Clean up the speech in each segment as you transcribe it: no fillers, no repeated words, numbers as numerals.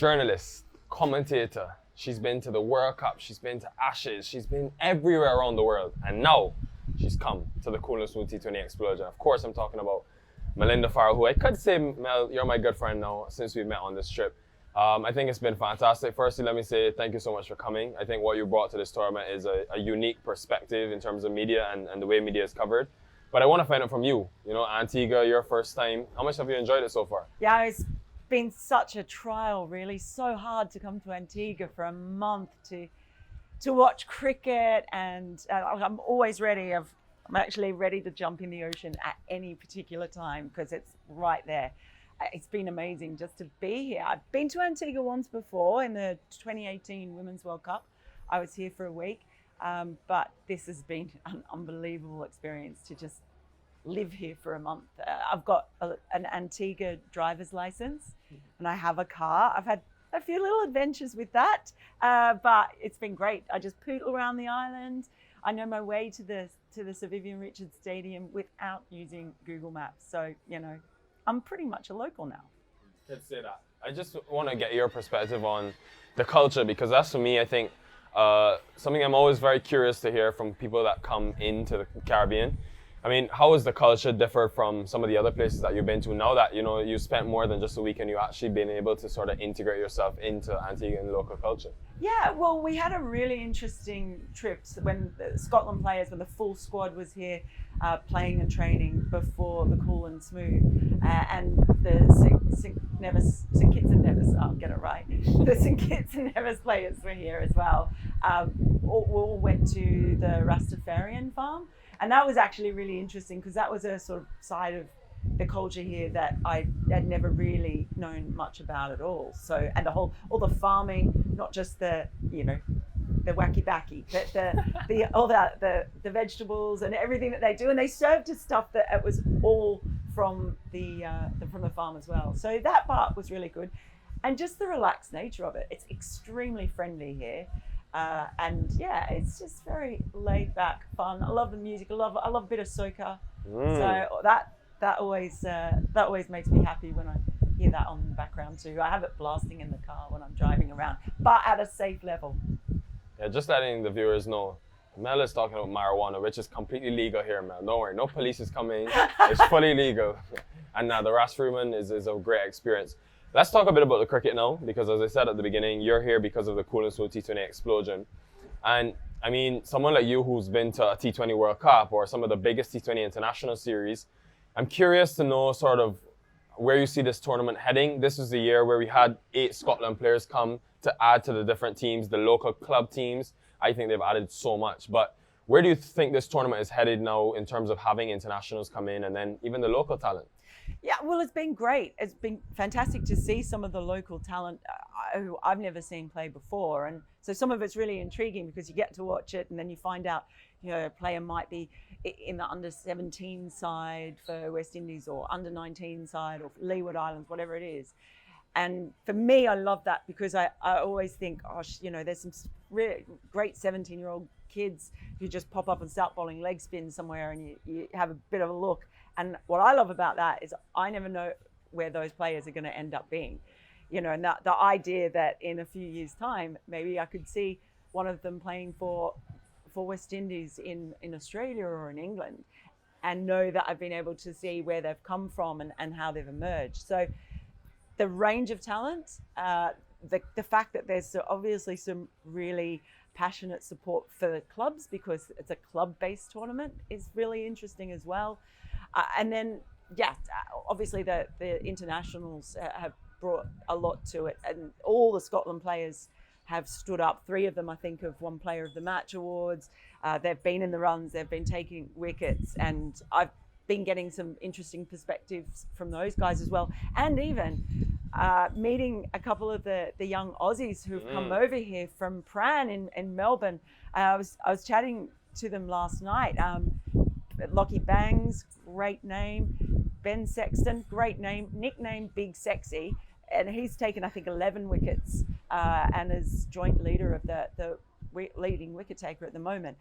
journalist, commentator. She's been to the World Cup, she's been to Ashes, she's been everywhere around the world. And now she's come to the Cool and Smooth T20 Explosion. Of course, I'm talking about Melinda Farrell, who I could say, Mel, you're my good friend now since we met on this trip. I think it's been fantastic. Firstly, let me say thank you so much for coming. I think what you brought to this tournament is a unique perspective in terms of media and the way media is covered. But I want to find out from you, Antigua, your first time. How much have you enjoyed it so far? Yeah, it's been such a trial, really. So hard to come to Antigua for a month to watch cricket, and I'm always ready. I'm actually ready to jump in the ocean at any particular time because it's right there. It's been amazing just to be here. I've been to Antigua once before in the 2018 Women's World Cup. I was here for a week, but this has been an unbelievable experience to just live here for a month. I've got an Antigua driver's license and I have a car. I've had a few little adventures with that, but it's been great. I just poodle around the island. I know my way to the Sir Vivian Richards Stadium without using Google Maps. So, I'm pretty much a local now. Let's say that. I just want to get your perspective on the culture, because that's, for me, I think, something I'm always very curious to hear from people that come into the Caribbean. I mean, how has the culture differed from some of the other places that you've been to now that, you spent more than just a week and you actually been able to sort of integrate yourself into Antiguan local culture? Yeah, well, we had a really interesting trip when the Scotland players, when the full squad was here playing and training before the Cool and Smooth, and the St Kitts and Nevis, I'll get it right, the St Kitts and Nevis players were here as well. All went to the Rastafarian farm. And that was actually really interesting because that was a sort of side of the culture here that I had never really known much about at all. So, and all the farming, not just the wacky backy, but all the vegetables and everything that they do, and they served us stuff that it was all from the farm as well. So that part was really good, and just the relaxed nature of it. It's extremely friendly here. And yeah, it's just very laid back, fun. I love the music. I love a bit of soca. So that always makes me happy when I hear that on the background too. I have it blasting in the car when I'm driving around, but at a safe level. Yeah, just letting the viewers know, Mel is talking about marijuana, which is completely legal here, Mel. Don't worry, no police is coming. It's fully legal. And the Rastafarian is a great experience. Let's talk a bit about the cricket now, because as I said at the beginning, you're here because of the Cool and Smooth T20 Explosion. And I mean, someone like you who's been to a T20 World Cup or some of the biggest T20 international series, I'm curious to know sort of where you see this tournament heading. This is the year where we had 8 Scotland players come to add to the different teams, the local club teams. I think they've added so much. But where do you think this tournament is headed now in terms of having internationals come in and then even the local talent? Yeah, well, it's been great. It's been fantastic to see some of the local talent who I've never seen play before. And so some of it's really intriguing because you get to watch it and then you find out, a player might be in the under 17 side for West Indies or under 19 side or Leeward Islands, whatever it is. And for me, I love that because I always think, there's some really great 17-year-old kids who just pop up and start bowling leg spins somewhere and you have a bit of a look. And what I love about that is I never know where those players are going to end up being, and the idea that in a few years' time, maybe I could see one of them playing for West Indies in Australia or in England and know that I've been able to see where they've come from and how they've emerged. So the range of talent, the fact that there's obviously some really passionate support for the clubs because it's a club-based tournament is really interesting as well. And then, obviously the internationals have brought a lot to it, and all the Scotland players have stood up. 3 of them, I think, have won Player of the Match awards. They've been in the runs, they've been taking wickets, and I've been getting some interesting perspectives from those guys as well. And even meeting a couple of the young Aussies who've come over here from Pran in Melbourne. I was chatting to them last night. Lockie Bangs, great name. Ben Sexton, great name. Nicknamed Big Sexy. And he's taken, I think, 11 wickets and is joint leader of the leading wicket taker at the moment.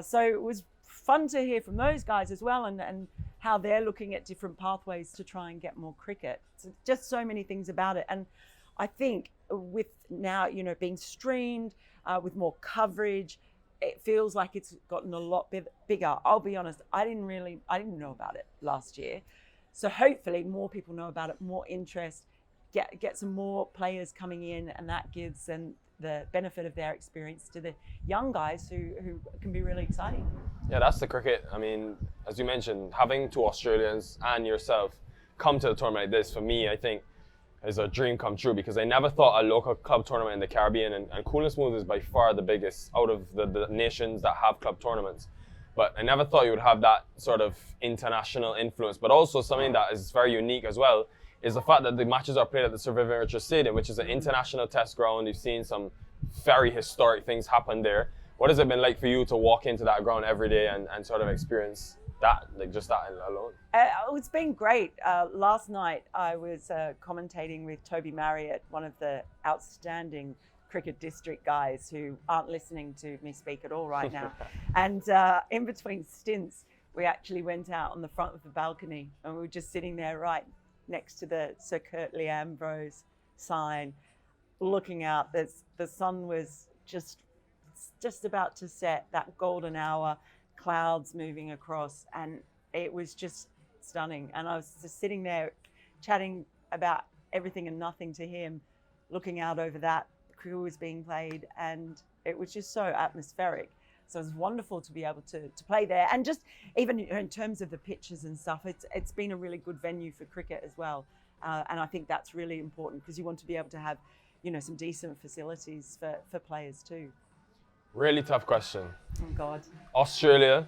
So it was fun to hear from those guys as well and how they're looking at different pathways to try and get more cricket. So just so many things about it. And I think with now, being streamed, with more coverage, it feels like it's gotten a lot bigger. I'll be honest, I didn't know about it last year. So hopefully more people know about it, more interest, get some more players coming in, and that gives them the benefit of their experience to the young guys who can be really exciting. Yeah, that's the cricket. I mean, as you mentioned, having two Australians and yourself come to a tournament like this, for me, I think is a dream come true, because I never thought a local club tournament in the Caribbean, and Cool and Smooth is by far the biggest out of the nations that have club tournaments. But I never thought you would have that sort of international influence. But also something that is very unique as well is the fact that the matches are played at the Sir Vivian Richards Stadium, which is an international test ground. You've seen some very historic things happen there. What has it been like for you to walk into that ground every day and sort of experience that, like just that alone? It's been great. Last night I was commentating with Toby Marriott, one of the outstanding cricket district guys who aren't listening to me speak at all right now. And in between stints, we actually went out on the front of the balcony, and we were just sitting there right next to the Sir Curtly Ambrose sign, looking out. The sun was just about to set, that golden hour, clouds moving across, and it was just stunning. And I was just sitting there chatting about everything and nothing to him, looking out over that. The cricket was being played, and it was just so atmospheric. So it was wonderful to be able to play there, and just even in terms of the pitches and stuff, it's been a really good venue for cricket as well. And I think that's really important, because you want to be able to have some decent facilities for players too. Really tough question. Oh God. Australia,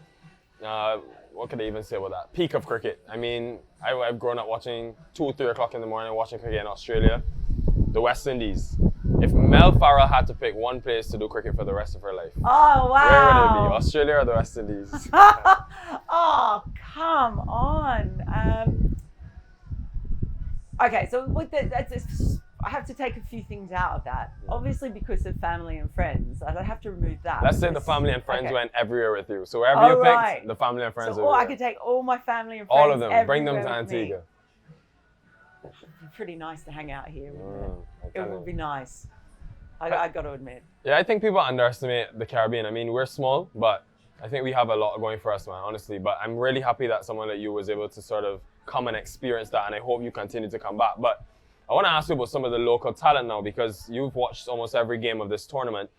what could I even say about that? Peak of cricket. I mean, I've grown up watching 2, 3 o'clock in the morning watching cricket in Australia. The West Indies. If Mel Farrell had to pick one place to do cricket for the rest of her life, oh wow, where would it be? Australia or the West Indies? Oh, come on. Okay, so with I have to take a few things out of that. Obviously, because of family and friends, I'd have to remove that. Let's say the family and friends went everywhere with you. So wherever you picked, the family and friends. So I could take all my family and friends. All of them. Bring them to Antigua. It'd be pretty nice to hang out here, wouldn't it? It would be nice. I got to admit. Yeah, I think people underestimate the Caribbean. I mean, we're small, but I think we have a lot going for us, man, honestly. But I'm really happy that someone like you was able to sort of come and experience that, and I hope you continue to come back. But I want to ask you about some of the local talent now, because you've watched almost every game of this tournament.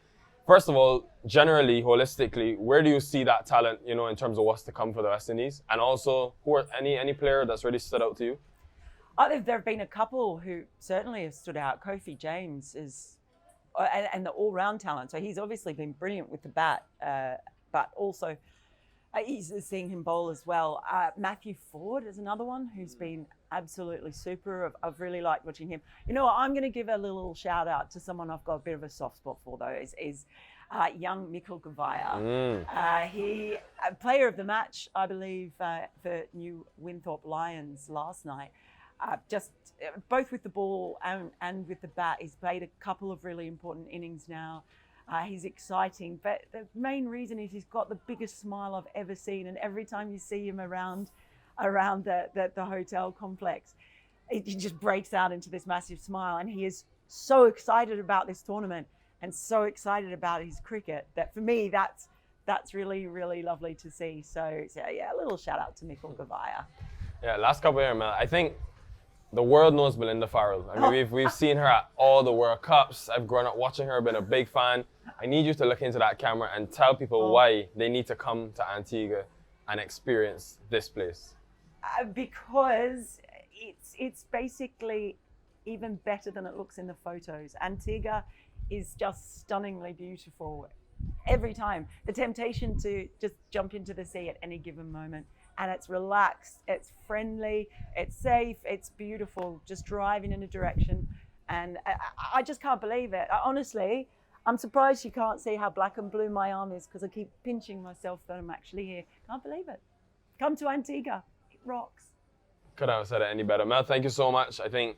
First of all, generally, holistically, where do you see that talent, in terms of what's to come for the West Indies? And also, who are any player that's really stood out to you? There have been a couple who certainly have stood out. Kofi James is, and the all-round talent. So he's obviously been brilliant with the bat, but also he's seeing him bowl as well. Matthew Ford is another one who's been absolutely super. I've really liked watching him. You know what? I'm going to give a little shout out to someone I've got a bit of a soft spot for, though, is young Nikhil Uttamchandani. He player of the match, I believe, for New Winthrop Lions last night. Just both with the ball and with the bat. He's played a couple of really important innings now. He's exciting, but the main reason is he's got the biggest smile I've ever seen. And every time you see him around the hotel complex, he just breaks out into this massive smile. And he is so excited about this tournament and so excited about his cricket that for me, that's really, really lovely to see. So yeah, a little shout out to Nikhil Uttamchandani. Yeah, last couple of years, man. I think the world knows Melinda Farrell. I mean, we've seen her at all the World Cups. I've grown up watching her, been a big fan. I need you to look into that camera and tell people why they need to come to Antigua and experience this place. Because it's basically even better than it looks in the photos. Antigua is just stunningly beautiful every time. The temptation to just jump into the sea at any given moment. And it's relaxed, it's friendly, it's safe, it's beautiful, just driving in a direction. And I just can't believe it. Honestly, I'm surprised you can't see how black and blue my arm is, because I keep pinching myself that I'm actually here. Can't believe it. Come to Antigua, it rocks. Couldn't have said it any better. Mel, thank you so much. I think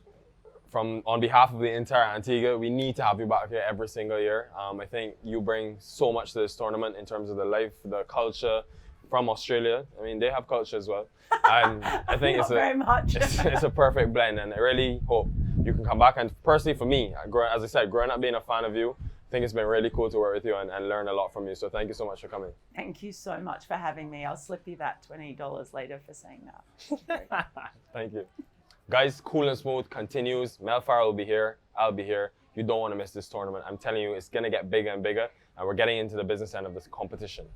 on behalf of the entire Antigua, we need to have you back here every single year. I think you bring so much to this tournament in terms of the life, the culture, from Australia. I mean, they have culture as well. And I think it's a perfect blend, and I really hope you can come back. And personally for me, as I said, growing up being a fan of you, I think it's been really cool to work with you and learn a lot from you. So thank you so much for coming. Thank you so much for having me. I'll slip you that $20 later for saying that. Thank you. Guys, Cool and Smooth continues. Mel Farrell will be here. I'll be here. You don't want to miss this tournament. I'm telling you, it's going to get bigger and bigger. And we're getting into the business end of this competition.